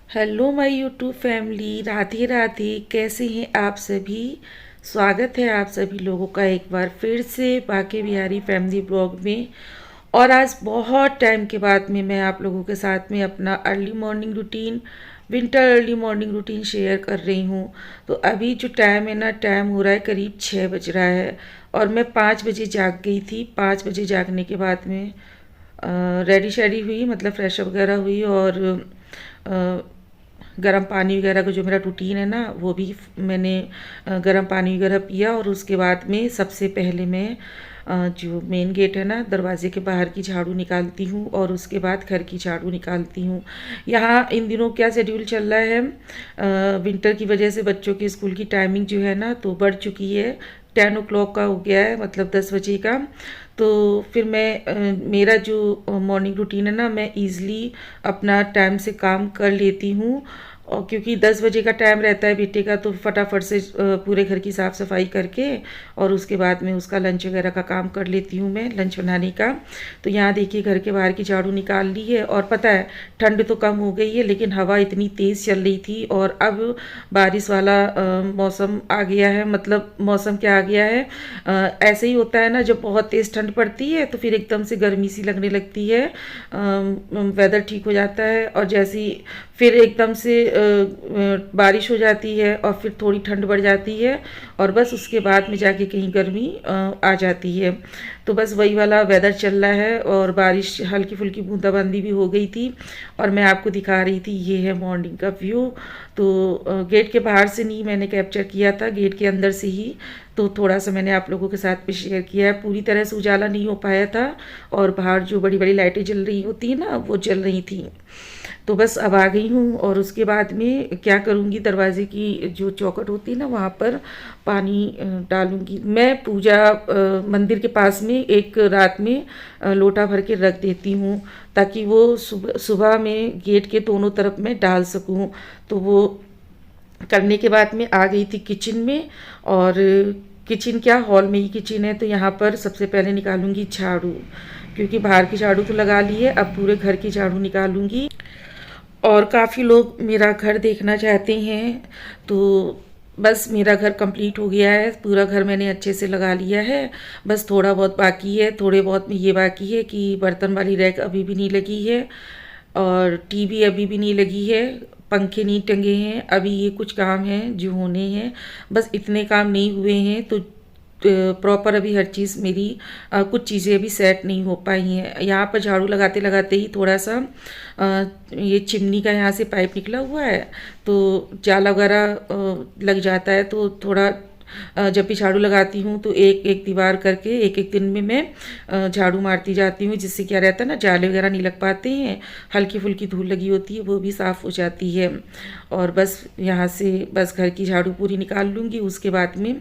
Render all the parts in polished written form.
Hello my YouTube family, Radhe Radhe. कैसे हैं आप सभी? स्वागत है आप सभी लोगों का एक बार फिर से बाके बिहारी फैमिली ब्लॉग में। और आज बहुत टाइम के बाद में मैं आप लोगों के साथ में अपना early morning routine, winter early morning routine share कर रही हूँ। तो अभी जो टाइम है ना, टाइम हो रहा है करीब 6 बज रहा है। और मैं 5 बजे जाग गई थी। 5 बजे जागने के बाद में रेडी शेडी हुई, मतलब फ्रेश अप वगैरह हुई। और गर्म पानी वगैरह का जो मेरा रूटीन है ना, वो भी मैंने गर्म पानी वगैरह पिया। और उसके बाद में सबसे पहले मैं जो मेन गेट है ना, दरवाजे के बाहर की झाड़ू निकालती हूँ। और उसके बाद घर की झाड़ू निकालती हूँ। यहाँ इन दिनों क्या शेड्यूल चल रहा है, विंटर की वजह से बच्चों की स्कूल की टाइमिंग जो है ना, तो बढ़ चुकी है। 10 o'clock का हो गया है, मतलब 10 बजे का। तो फिर मेरा जो मॉर्निंग रूटीन है ना, मैं ईज़िली अपना टाइम से काम कर लेती हूँ। और क्योंकि 10 बजे का टाइम रहता है बेटे का, तो फटाफट से पूरे घर की साफ़ सफाई करके और उसके बाद में उसका लंच वगैरह का काम कर लेती हूँ मैं, लंच बनाने का। तो यहाँ देखिए, घर के बाहर की झाड़ू निकाल ली है। और पता है, ठंड तो कम हो गई है, लेकिन हवा इतनी तेज़ चल रही थी। और अब बारिश वाला मौसम आ गया है। मतलब मौसम क्या आ गया है, ऐसे ही होता है ना, जब बहुत तेज़ ठंड पड़ती है तो फिर एकदम से गर्मी सी लगने लगती है। वेदर ठीक हो जाता है, और जैसी फिर एकदम से बारिश हो जाती है, और फिर थोड़ी ठंड बढ़ जाती है। और बस उसके बाद में जाके कहीं गर्मी आ जाती है। तो बस वही वाला वेदर चल रहा है। और बारिश हल्की फुल्की बूंदाबांदी भी हो गई थी। और मैं आपको दिखा रही थी, ये है मॉर्निंग का व्यू। तो गेट के बाहर से नहीं मैंने कैप्चर किया था, गेट के अंदर से ही। तो थोड़ा सा मैंने आप लोगों के साथ भी शेयर किया है। पूरी तरह से उजाला नहीं हो पाया था। और बाहर जो बड़ी बड़ी लाइटें जल रही होती हैं ना, वो जल रही थी। तो बस अब आ गई हूँ। और उसके बाद में क्या करूँगी, दरवाजे की जो चौखट होती है ना, वहाँ पर पानी डालूँगी। मैं पूजा मंदिर के पास में एक रात में लोटा भर के रख देती हूँ, ताकि वो सुबह सुबह में गेट के दोनों तरफ में डाल सकूँ। तो वो करने के बाद में आ गई थी किचन में। और किचन क्या, हॉल में ही किचन है। तो यहाँ पर सबसे पहले निकालूंगी झाड़ू, क्योंकि बाहर की झाड़ू तो लगा ली है, अब पूरे घर की झाड़ू निकालूंगी। और काफ़ी लोग मेरा घर देखना चाहते हैं। तो बस मेरा घर कंप्लीट हो गया है, पूरा घर मैंने अच्छे से लगा लिया है। बस थोड़ा बहुत बाकी है, थोड़े बहुत में ये बाकी है कि बर्तन वाली रैक अभी भी नहीं लगी है। और टीवी अभी भी नहीं लगी है। पंखे नहीं टंगे हैं। अभी ये कुछ काम हैं जो होने हैं। बस इतने काम नहीं हुए हैं। तो प्रॉपर अभी हर चीज़ मेरी, कुछ चीज़ें अभी सेट नहीं हो पाई हैं। यहाँ पर झाड़ू लगाते लगाते ही थोड़ा सा ये चिमनी का यहाँ से पाइप निकला हुआ है, तो जाला वगैरह लग जाता है। तो थोड़ा जब भी झाड़ू लगाती हूँ तो एक एक दीवार करके एक एक दिन में मैं झाड़ू मारती जाती हूँ, जिससे क्या रहता है ना, जाले वगैरह नहीं लग पाते हैं। हल्की फुल्की धूल लगी होती है, वो भी साफ़ हो जाती है। और बस यहाँ से बस घर की झाड़ू पूरी निकाल लूँगी। उसके बाद में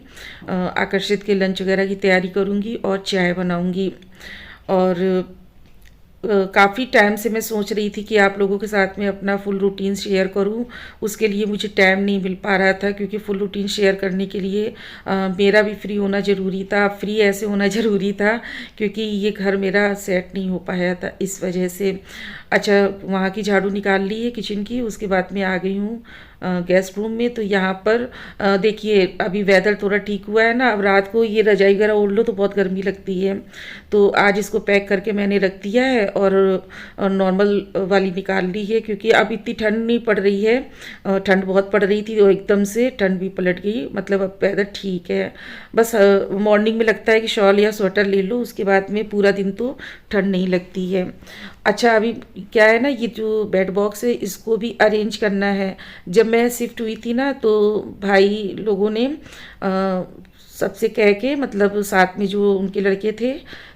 आकर्षित के लंच वगैरह की तैयारी करूँगी और चाय बनाऊँगी। और काफ़ी टाइम से मैं सोच रही थी कि आप लोगों के साथ में अपना फुल रूटीन शेयर करूं। उसके लिए मुझे टाइम नहीं मिल पा रहा था, क्योंकि फुल रूटीन शेयर करने के लिए मेरा भी फ्री होना ज़रूरी था। फ्री ऐसे होना ज़रूरी था क्योंकि ये घर मेरा सेट नहीं हो पाया था, इस वजह से। अच्छा, वहाँ की झाड़ू निकाल ली है किचन की। उसके बाद में आ गई हूँ गेस्ट रूम में। तो यहाँ पर देखिए, अभी वेदर थोड़ा ठीक हुआ है ना। अब रात को ये रजाई वगैरह ओढ़ लो तो बहुत गर्मी लगती है। तो आज इसको पैक करके मैंने रख दिया है। और नॉर्मल वाली निकाल ली है, क्योंकि अब इतनी ठंड नहीं पड़ रही है। ठंड बहुत पड़ रही थी, तो एकदम से ठंड भी पलट गई। मतलब अब वेदर ठीक है। बस मॉर्निंग में लगता है कि शॉल या स्वेटर ले लो, उसके बाद में पूरा दिन तो ठंड नहीं लगती है। अच्छा, अभी क्या है ना, ये जो बेड बॉक्स है इसको भी अरेंज करना है। जब मैं शिफ्ट हुई थी ना, तो भाई लोगों ने सबसे कह के, मतलब साथ में जो उनके लड़के थे,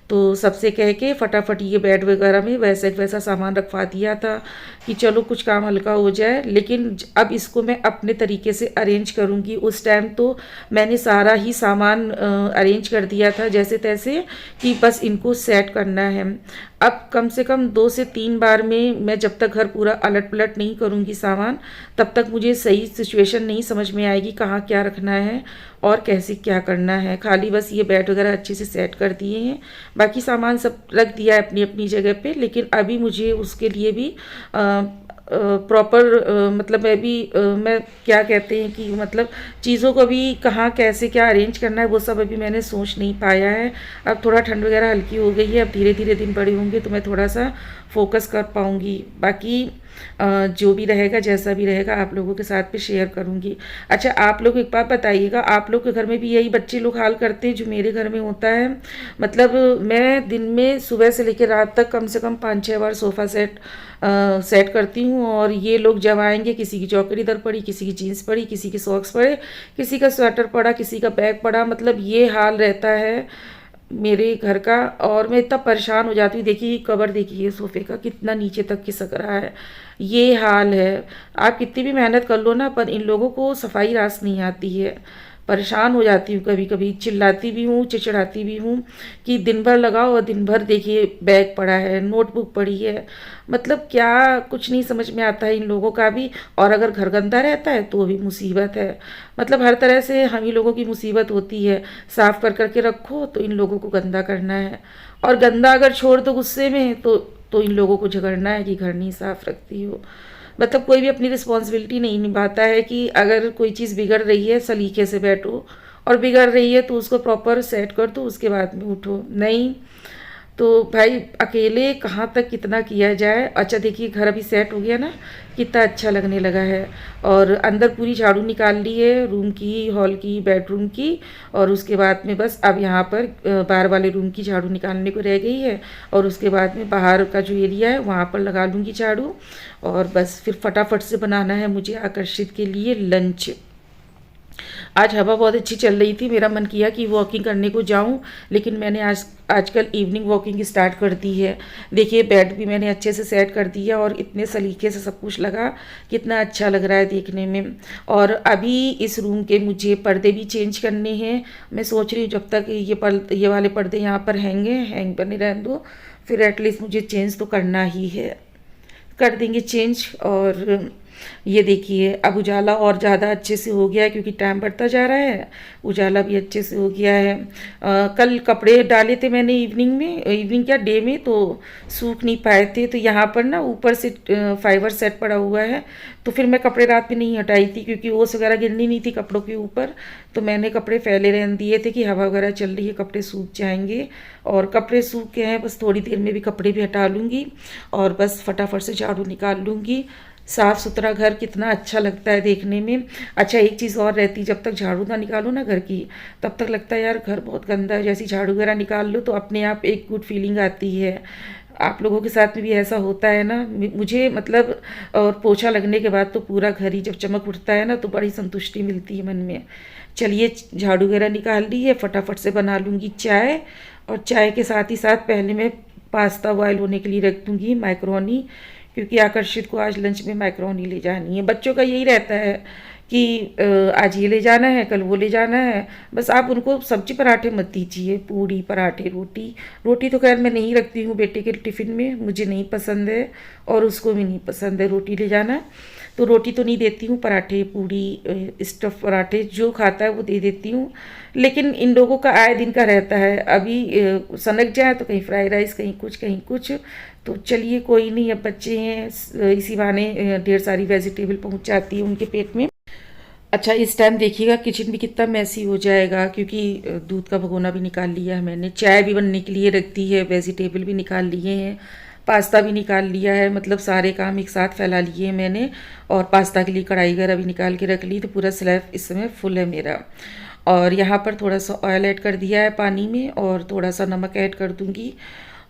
तो सबसे कह के फटाफट ये बेड वगैरह में वैसा वैसा सामान रखवा दिया था कि चलो कुछ काम हल्का हो जाए। लेकिन अब इसको मैं अपने तरीके से अरेंज करूँगी। उस टाइम तो मैंने सारा ही सामान अरेंज कर दिया था जैसे तैसे, कि बस इनको सेट करना है। अब कम से कम 2 से 3 बार में मैं जब तक घर पूरा अलट पलट नहीं करूँगी सामान, तब तक मुझे सही सिचुएशन नहीं समझ में आएगी कहाँ क्या रखना है और कैसे क्या करना है। खाली बस ये बेड वगैरह अच्छे से सेट कर दिए हैं, बाकी सामान सब रख दिया है अपनी अपनी जगह पे। लेकिन अभी मुझे उसके लिए भी प्रॉपर मतलब मैं क्या कहते हैं कि मतलब चीज़ों को भी कहाँ कैसे क्या अरेंज करना है वो सब अभी मैंने सोच नहीं पाया है। अब थोड़ा ठंड वगैरह हल्की हो गई है, अब धीरे धीरे दिन बड़े होंगे तो मैं थोड़ा सा फोकस कर पाऊँगी। बाकी जो भी रहेगा जैसा भी रहेगा आप लोगों के साथ भी शेयर करूँगी। अच्छा, आप लोग एक बात बताइएगा, आप लोग के घर में भी यही बच्चे लोग हाल करते हैं जो मेरे घर में होता है? मतलब मैं दिन में सुबह से लेकर रात तक कम से कम 5-6 बार सोफ़ा सेट करती हूँ, और ये लोग जब आएंगे किसी की जॉकेट इधर पड़ी, किसी की जीन्स पड़ी, किसी के सॉक्स पड़े, किसी का स्वेटर पड़ा, किसी का बैग पड़ा, मतलब ये हाल रहता है मेरे घर का। और मैं इतना परेशान हो जाती हूँ। देखिए कवर देखिए सोफ़े का कितना नीचे तक खिसक रहा है, ये हाल है। आप कितनी भी मेहनत कर लो ना, पर इन लोगों को सफाई रास नहीं आती है। परेशान हो जाती हूँ, कभी कभी चिल्लाती भी हूँ, चिड़चिड़ाती भी हूँ कि दिन भर लगाओ और दिन भर देखिए बैग पड़ा है, नोटबुक पड़ी है। मतलब क्या कुछ नहीं समझ में आता है इन लोगों का भी। और अगर घर गंदा रहता है तो वो भी मुसीबत है। मतलब हर तरह से हम ही लोगों की मुसीबत होती है। साफ कर करके रखो तो इन लोगों को गंदा करना है, और गंदा अगर छोड़ दो गुस्से में तो इन लोगों को झगड़ना है कि घर नहीं साफ रखती हो। मतलब कोई भी अपनी रिस्पॉन्सिबिलिटी नहीं निभाता है कि अगर कोई चीज़ बिगड़ रही है सलीके से बैठो, और बिगड़ रही है तो उसको प्रॉपर सेट कर दो, उसके बाद में उठो। नहीं तो भाई अकेले कहाँ तक कितना किया जाए। अच्छा देखिए घर अभी सेट हो गया ना, कितना अच्छा लगने लगा है। और अंदर पूरी झाड़ू निकाल ली है, रूम की, हॉल की, बेडरूम की, और उसके बाद में बस अब यहाँ पर बाहर वाले रूम की झाड़ू निकालने को रह गई है। और उसके बाद में बाहर का जो एरिया है वहाँ पर लगा लूँगी झाड़ू। और बस फिर फटाफट से बनाना है मुझे आकर्षित के लिए लंच। आज हवा बहुत अच्छी चल रही थी, मेरा मन किया कि वॉकिंग करने को जाऊं, लेकिन मैंने आजकल इवनिंग वॉकिंग स्टार्ट कर दी है। देखिए बेड भी मैंने अच्छे से सेट कर दिया और इतने सलीके से सब कुछ लगा, कितना अच्छा लग रहा है देखने में। और अभी इस रूम के मुझे पर्दे भी चेंज करने हैं। मैं सोच रही हूँ जब तक ये वाले पर्दे यहाँ पर हैंग बने रहने दो, फिर एटलीस्ट मुझे चेंज तो करना ही है। कर देंगे चेंज। और ये देखिए अब उजाला और ज़्यादा अच्छे से हो गया है क्योंकि टाइम बढ़ता जा रहा है, उजाला भी अच्छे से हो गया है। कल कपड़े डाले थे मैंने इवनिंग क्या डे में, तो सूख नहीं पाए थे। तो यहाँ पर ना ऊपर से फाइबर सेट पड़ा हुआ है, तो फिर मैं कपड़े रात में नहीं हटाई थी क्योंकि ओस वगैरह गिरनी नहीं थी कपड़ों के ऊपर। तो मैंने कपड़े फैले रहने दिए थे कि हवा वगैरह चल रही है, कपड़े सूख जाएंगे। और कपड़े सूख के हैं, बस थोड़ी देर में भी कपड़े भी हटा लूँगी और बस फटाफट से झाड़ू निकाल लूँगी। साफ़ सुथरा घर कितना अच्छा लगता है देखने में। अच्छा एक चीज़ और रहती, जब तक झाड़ू ना निकालो ना घर की, तब तक लगता है यार घर बहुत गंदा है। जैसी झाड़ू वगैरह निकाल लो तो अपने आप एक गुड फीलिंग आती है। आप लोगों के साथ में भी ऐसा होता है ना? मुझे मतलब, और पोछा लगने के बाद तो पूरा घर ही जब चमक उठता है ना तो बड़ी संतुष्टि मिलती है मन में। चलिए झाड़ू वगैरह निकाल ली है, फटाफट से बना लूँगी चाय। और चाय के साथ ही साथ पहले मैं पास्ता बॉयल होने के लिए रख दूँगी, मैक्रोनी, क्योंकि आकर्षित को आज लंच में मैक्रोनी ले जानी है। बच्चों का यही रहता है कि आज ये ले जाना है, कल वो ले जाना है। बस आप उनको सब्जी पराठे मत दीजिए, पूड़ी पराठे रोटी। रोटी तो खैर मैं नहीं रखती हूँ बेटे के टिफ़िन में, मुझे नहीं पसंद है और उसको भी नहीं पसंद है रोटी ले जाना। तो रोटी तो नहीं देती हूँ, पराठे पूड़ी स्टफ़ पराठे जो खाता है वो दे देती हूँ। लेकिन इन लोगों का आए दिन का रहता है, अभी सनक जाए तो कहीं फ्राई राइस, कहीं कुछ कहीं कुछ। तो चलिए कोई नहीं, अब बच्चे हैं, इसी बहाने ढेर सारी वेजिटेबल पहुंच जाती है उनके पेट में। अच्छा इस टाइम देखिएगा किचन भी कितना मैसी हो जाएगा क्योंकि दूध का भगोना भी निकाल लिया है मैंने, चाय भी बनने के लिए रख दी है, वेजिटेबल भी निकाल लिए हैं, पास्ता भी निकाल लिया है। मतलब सारे काम एक साथ फैला लिए हैं मैंने। और पास्ता के लिए कढ़ाई वगैरह भी निकाल के रख ली, तो पूरा स्लैब इस समय फुल है मेरा। और यहाँ पर थोड़ा सा ऑयल ऐड कर दिया है पानी में, और थोड़ा सा नमक ऐड कर दूँगी।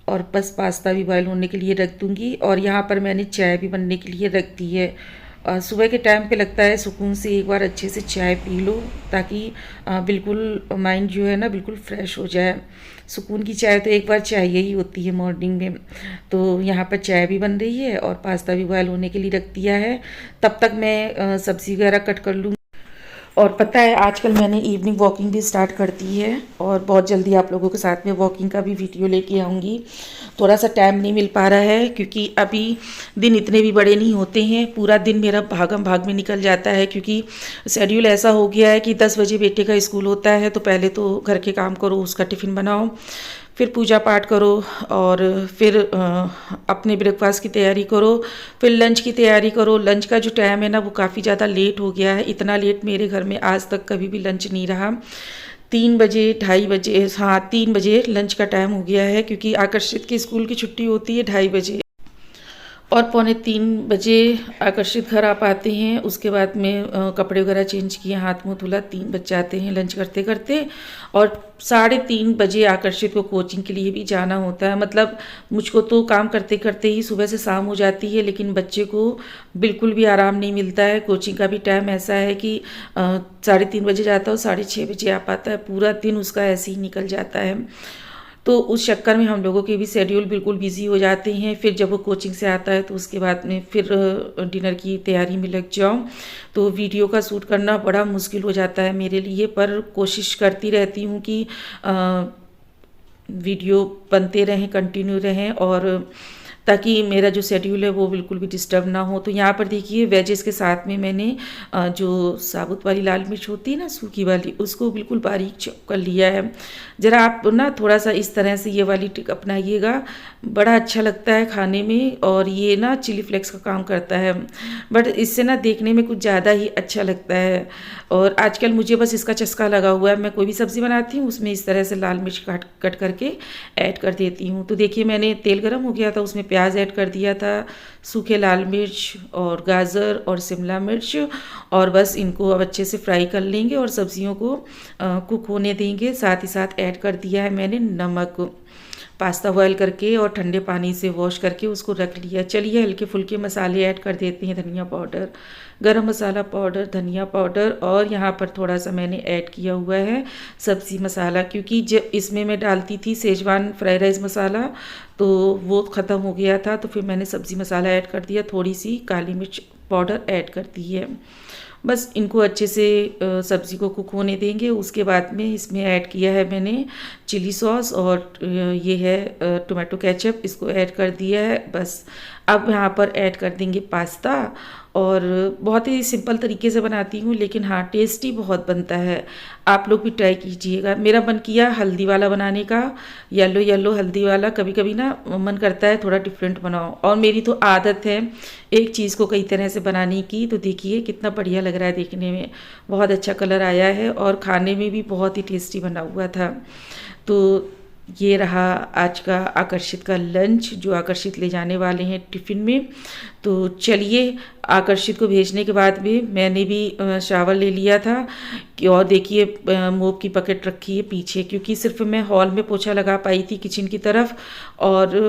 और बस पास्ता भी बॉयल होने के लिए रख दूँगी। और यहाँ पर मैंने चाय भी बनने के लिए रख दी है। सुबह के टाइम पे लगता है सुकून से एक बार अच्छे से चाय पी लो, ताकि बिल्कुल माइंड जो है ना बिल्कुल फ्रेश हो जाए। सुकून की चाय तो एक बार चाहिए ही होती है मॉर्निंग में। तो यहाँ पर चाय भी बन रही है और पास्ता भी बॉयल होने के लिए रख दिया है। तब तक मैं सब्ज़ी वगैरह कट कर लूँगी। और पता है आजकल मैंने इवनिंग वॉकिंग भी स्टार्ट कर दी है, और बहुत जल्दी आप लोगों के साथ में वॉकिंग का भी वीडियो लेके आऊँगी। थोड़ा सा टाइम नहीं मिल पा रहा है क्योंकि अभी दिन इतने भी बड़े नहीं होते हैं, पूरा दिन मेरा भागम भाग में निकल जाता है क्योंकि शेड्यूल ऐसा हो गया है कि 10 बजे बेटे का स्कूल होता है, तो पहले तो घर के काम करो, उसका टिफ़िन बनाओ, फिर पूजा पाठ करो और फिर अपने ब्रेकफास्ट की तैयारी करो, फिर लंच की तैयारी करो। लंच का जो टाइम है ना वो काफ़ी ज़्यादा लेट हो गया है। इतना लेट मेरे घर में आज तक कभी भी लंच नहीं रहा। 3 बजे 2:30 बजे, हाँ 3 बजे लंच का टाइम हो गया है, क्योंकि आकर्षित की स्कूल की छुट्टी होती है 2:30 बजे और 2:45 बजे आकर्षित घर आ पाते हैं। उसके बाद में कपड़े वगैरह चेंज किए, हाथ मुँह धुला, 3 बज जाते हैं लंच करते करते। और 3:30 बजे आकर्षित को कोचिंग के लिए भी जाना होता है। मतलब मुझको तो काम करते करते ही सुबह से शाम हो जाती है, लेकिन बच्चे को बिल्कुल भी आराम नहीं मिलता है। कोचिंग का भी टाइम ऐसा है कि 3:30 बजे जाता है और 6:30 बजे आ पाता है। पूरा दिन उसका ऐसे ही निकल जाता है। तो उस चक्कर में हम लोगों के भी शेड्यूल बिल्कुल बिजी हो जाते हैं। फिर जब वो कोचिंग से आता है तो उसके बाद में फिर डिनर की तैयारी में लग जाओ, तो वीडियो का शूट करना बड़ा मुश्किल हो जाता है मेरे लिए। पर कोशिश करती रहती हूँ कि वीडियो बनते रहें, कंटिन्यू रहें, और ताकि मेरा जो शेड्यूल है वो बिल्कुल भी डिस्टर्ब ना हो। तो यहाँ पर देखिए वेजेस के साथ में मैंने जो साबुत वाली लाल मिर्च होती है ना, सूखी वाली, उसको बिल्कुल बारीक चॉप कर लिया है। ज़रा आप ना थोड़ा सा इस तरह से ये वाली ट्रिक अपनाइएगा, बड़ा अच्छा लगता है खाने में, और ये ना चिली फ्लेक्स का काम करता है। बट इससे ना देखने में कुछ ज़्यादा ही अच्छा लगता है। और आजकल मुझे बस इसका चस्का लगा हुआ है। मैं कोई भी सब्ज़ी बनाती हूँ उसमें इस तरह से लाल मिर्च कट करके ऐड कर देती हूँ। तो देखिए मैंने तेल गरम हो गया था, उसमें प्याज ऐड कर दिया था, सूखे लाल मिर्च और गाजर और शिमला मिर्च, और बस इनको अब अच्छे से फ्राई कर लेंगे और सब्जियों को कुक होने देंगे। साथ ही साथ ऐड कर दिया है मैंने नमक। पास्ता बॉयल करके और ठंडे पानी से वॉश करके उसको रख लिया। चलिए हल्के फुल्के मसाले ऐड कर देते हैं। धनिया पाउडर, गरम मसाला पाउडर, धनिया पाउडर, और यहाँ पर थोड़ा सा मैंने ऐड किया हुआ है सब्ज़ी मसाला, क्योंकि जब इसमें मैं डालती थी शेजवान फ्राइड राइस मसाला तो वो ख़त्म हो गया था, तो फिर मैंने सब्ज़ी मसाला ऐड कर दिया। थोड़ी सी काली मिर्च पाउडर ऐड कर दी है। बस इनको अच्छे से सब्ज़ी को कुक होने देंगे। उसके बाद में इसमें ऐड किया है मैंने चिली सॉस, और ये है टोमेटो केचप, इसको ऐड कर दिया है। बस अब यहाँ पर ऐड कर देंगे पास्ता, और बहुत ही सिंपल तरीके से बनाती हूँ, लेकिन हाँ टेस्टी बहुत बनता है। आप लोग भी ट्राई कीजिएगा। मेरा मन किया हल्दी वाला बनाने का, येलो येलो हल्दी वाला। कभी कभी ना मन करता है थोड़ा डिफरेंट बनाओ, और मेरी तो आदत है एक चीज़ को कई तरह से बनाने की। तो देखिए कितना बढ़िया लग रहा है देखने में, बहुत अच्छा कलर आया है और खाने में भी बहुत ही टेस्टी बना हुआ था। तो ये रहा आज का आकर्षित का लंच, जो आकर्षित ले जाने वाले हैं टिफ़िन में। तो चलिए, आकर्षित को भेजने के बाद भी मैंने भी शावर ले लिया था कि, और देखिए मोप की बकेट रखी है पीछे, क्योंकि सिर्फ मैं हॉल में पोछा लगा पाई थी किचन की तरफ, और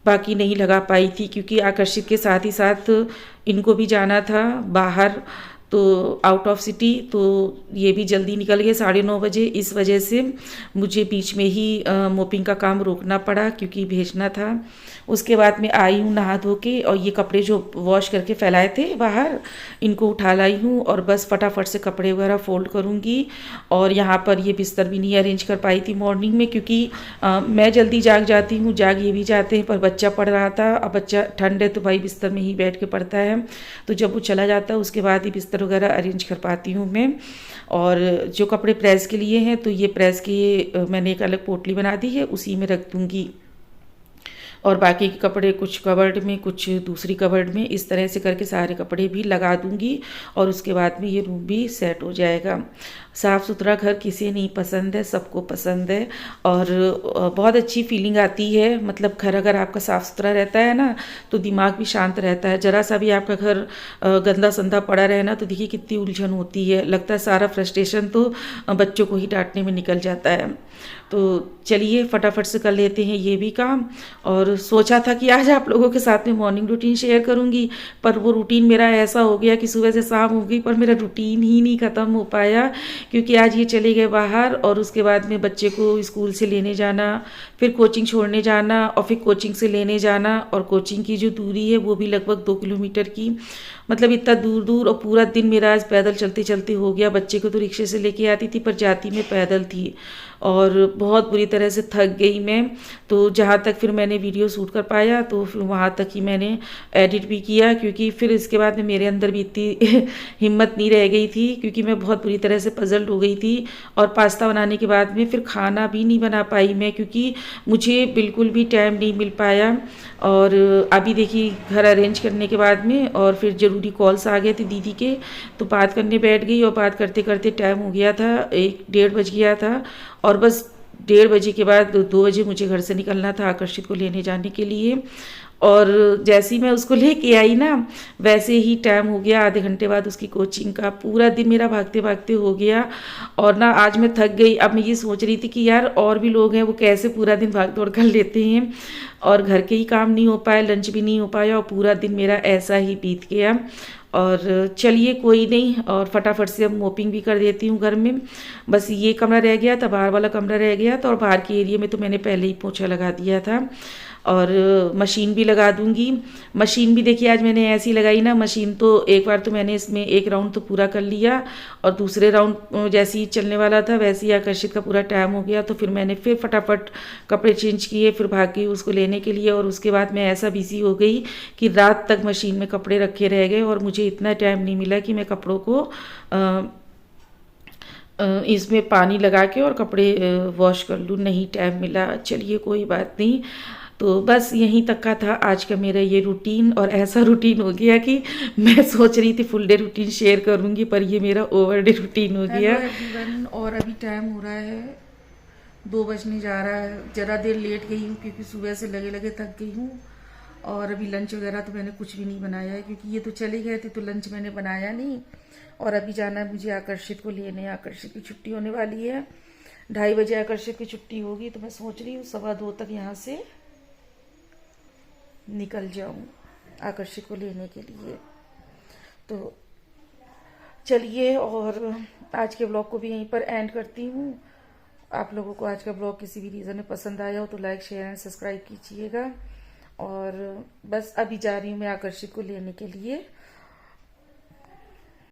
बाकी नहीं लगा पाई थी, क्योंकि आकर्षित के साथ ही साथ इनको भी जाना था बाहर, तो आउट ऑफ सिटी। तो ये भी जल्दी निकल गए 9:30 बजे। इस वजह से मुझे बीच में ही मोपिंग का काम रोकना पड़ा, क्योंकि भेजना था। उसके बाद मैं आई हूँ नहा धो के, और ये कपड़े जो वॉश करके फैलाए थे बाहर, इनको उठा लाई हूँ, और बस फटाफट से कपड़े वगैरह फोल्ड करूँगी। और यहाँ पर ये बिस्तर भी नहीं अरेंज कर पाई थी मॉर्निंग में, क्योंकि मैं जल्दी जाग जाती हूँ, जाग ये भी जाते हैं, पर बच्चा पढ़ रहा था। अब बच्चा ठंड है तो भाई बिस्तर में ही बैठ के पढ़ता है, तो जब वो चला जाता है उसके बाद ही बिस्तर वगैरह अरेंज कर पाती हूँ मैं। और जो कपड़े प्रेस के लिए हैं, तो ये प्रेस के मैंने एक अलग पोटली बना दी है, उसी में रख दूँगी। और बाकी के कपड़े कुछ कवर्ड में, कुछ दूसरी कवर्ड में, इस तरह से करके सारे कपड़े भी लगा दूंगी। और उसके बाद में ये रूम भी सेट हो जाएगा। साफ़ सुथरा घर किसे नहीं पसंद है, सबको पसंद है, और बहुत अच्छी फीलिंग आती है। मतलब घर अगर आपका साफ़ सुथरा रहता है ना, तो दिमाग भी शांत रहता है। ज़रा सा भी आपका घर गंदा संदा पड़ा रहे ना, तो देखिए कितनी उलझन होती है, लगता है सारा फ्रस्ट्रेशन तो बच्चों को ही डांटने में निकल जाता है। तो चलिए फटाफट से कर लेते हैं ये भी काम। और सोचा था कि आज आप लोगों के साथ में मॉर्निंग रूटीन शेयर करूंगी, पर वो रूटीन मेरा ऐसा हो गया कि सुबह से शाम हो गई, पर मेरा रूटीन ही नहीं ख़त्म हो पाया, क्योंकि आज ये चले गए बाहर, और उसके बाद में बच्चे को स्कूल से लेने जाना, फिर कोचिंग छोड़ने जाना, और फिर कोचिंग से लेने जाना, और कोचिंग की जो दूरी है वो भी लगभग 2 किलोमीटर की। मतलब इतना दूर दूर, और पूरा दिन मेरा आज पैदल चलते चलते हो गया। बच्चे को तो रिक्शे से लेके आती थी, पर जाती मैं पैदल थी और बहुत बुरी तरह से थक गई मैं। तो जहाँ तक फिर मैंने वीडियो शूट कर पाया तो फिर वहाँ तक ही मैंने एडिट भी किया, क्योंकि फिर इसके बाद में मेरे अंदर भी इतनी हिम्मत नहीं रह गई थी, क्योंकि मैं बहुत बुरी तरह से पजल्ड हो गई थी। और पास्ता बनाने के बाद में फिर खाना भी नहीं बना पाई मैं, क्योंकि मुझे बिल्कुल भी टाइम नहीं मिल पाया। और अभी देखिए घर अरेंज करने के बाद में और फिर ज़रूरी कॉल्स आ गए थे दीदी के, तो बात करने बैठ गई और बात करते करते टाइम हो गया था, 1-1:30 बज गया था। और बस 1:30 बजे के बाद 2 बजे मुझे घर से निकलना था आकर्षित को लेने जाने के लिए। और जैसे ही मैं उसको लेके आई ना, वैसे ही टाइम हो गया आधे घंटे बाद उसकी कोचिंग का। पूरा दिन मेरा भागते भागते हो गया और ना आज मैं थक गई। अब मैं ये सोच रही थी कि यार और भी लोग हैं, वो कैसे पूरा दिन भाग दौड़ कर लेते हैं, और घर के ही काम नहीं हो पाए, लंच भी नहीं हो पाया, और पूरा दिन मेरा ऐसा ही बीत गया। और चलिए कोई नहीं, और फटाफट से अब मोपिंग भी कर देती हूँ घर में। बस ये कमरा रह गया था, बाहर वाला कमरा रह गया था, और बाहर के एरिया में तो मैंने पहले ही पोछा लगा दिया था। और मशीन भी लगा दूंगी। मशीन भी देखिए आज मैंने ऐसी लगाई ना, मशीन तो एक बार तो मैंने इसमें एक राउंड तो पूरा कर लिया, और दूसरे राउंड जैसे ही चलने वाला था वैसे ही आकर्षित का पूरा टाइम हो गया, तो फिर मैंने फिर फटाफट कपड़े चेंज किए, फिर भाग गई उसको लेने के लिए। और उसके बाद मैं ऐसा बिजी हो गई कि रात तक मशीन में कपड़े रखे रह गए, और मुझे इतना टाइम नहीं मिला कि मैं कपड़ों को इसमें पानी लगा के और कपड़े वॉश कर लूँ, नहीं टाइम मिला। चलिए कोई बात नहीं। तो बस यहीं तक का था आज का मेरा ये रूटीन, और ऐसा रूटीन हो गया कि मैं सोच रही थी फुल डे रूटीन शेयर करूँगी, पर ये मेरा ओवर डे रूटीन हो गया। हेलो एवरीवन, और अभी टाइम हो रहा है 2 बजने जा रहा है। ज़रा देर लेट गई हूँ क्योंकि सुबह से लगे लगे थक गई हूँ। और अभी लंच वगैरह तो मैंने कुछ भी नहीं बनाया है, क्योंकि ये तो चले गए थे तो लंच मैंने बनाया नहीं। और अभी जाना है मुझे आकर्षित को लेने। आकर्षित की छुट्टी होने वाली है, 2:30 बजे आकर्षित की छुट्टी होगी, तो मैं सोच रही हूँ 2:15 तक यहाँ से निकल जाऊँ आकर्षित को लेने के लिए। तो चलिए, और आज के ब्लॉग को भी यहीं पर एंड करती हूँ। आप लोगों को आज का ब्लॉग किसी भी रीज़न में पसंद आया हो तो लाइक शेयर एंड सब्सक्राइब कीजिएगा। और बस अभी जा रही हूँ मैं आकर्षित को लेने के लिए।